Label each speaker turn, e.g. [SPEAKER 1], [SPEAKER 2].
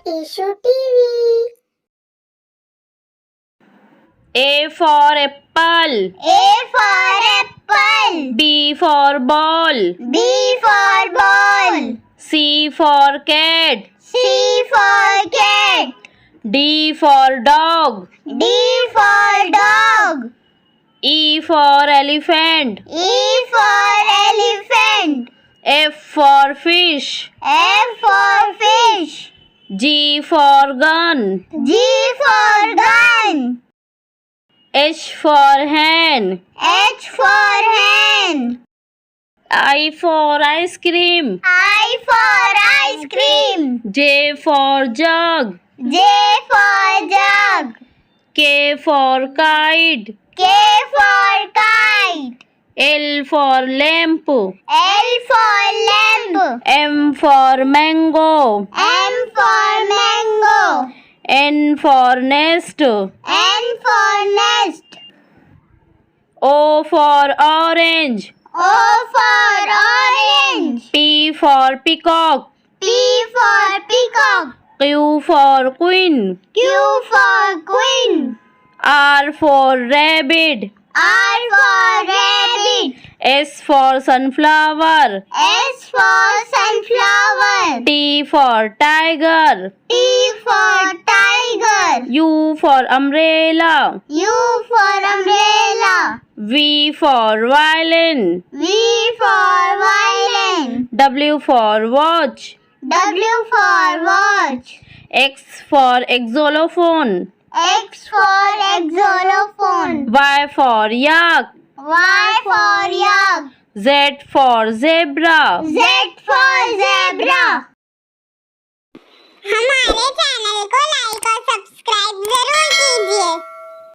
[SPEAKER 1] Eshu TV.
[SPEAKER 2] A for apple.
[SPEAKER 1] A for apple.
[SPEAKER 2] B for ball.
[SPEAKER 1] B for ball.
[SPEAKER 2] C for cat.
[SPEAKER 1] C for cat.
[SPEAKER 2] D for dog.
[SPEAKER 1] D for dog.
[SPEAKER 2] E for elephant.
[SPEAKER 1] E for elephant.
[SPEAKER 2] F for fish.
[SPEAKER 1] F for fish.
[SPEAKER 2] G for gun.
[SPEAKER 1] G for gun.
[SPEAKER 2] H for hen.
[SPEAKER 1] H for hen.
[SPEAKER 2] I for ice cream.
[SPEAKER 1] I for ice cream.
[SPEAKER 2] J for jug.
[SPEAKER 1] J for jug.
[SPEAKER 2] K for kite.
[SPEAKER 1] K for kite.
[SPEAKER 2] L for lamp.
[SPEAKER 1] L for lamp.
[SPEAKER 2] M for mango.
[SPEAKER 1] M for mango.
[SPEAKER 2] N for nest.
[SPEAKER 1] N for nest.
[SPEAKER 2] O for orange.
[SPEAKER 1] O for orange.
[SPEAKER 2] P for peacock.
[SPEAKER 1] P for peacock.
[SPEAKER 2] Q for queen.
[SPEAKER 1] Q for queen.
[SPEAKER 2] R for rabbit.
[SPEAKER 1] R for rabbit.
[SPEAKER 2] S for sunflower.
[SPEAKER 1] S for sunflower.
[SPEAKER 2] T for tiger.
[SPEAKER 1] T for tiger.
[SPEAKER 2] U for umbrella.
[SPEAKER 1] U for umbrella.
[SPEAKER 2] V for violin.
[SPEAKER 1] V for violin.
[SPEAKER 2] W for watch.
[SPEAKER 1] W for watch.
[SPEAKER 2] X for xylophone.
[SPEAKER 1] X for xylophone.
[SPEAKER 2] Y for yak.
[SPEAKER 1] Y for yak.
[SPEAKER 2] Z for zebra.
[SPEAKER 1] Z for zebra.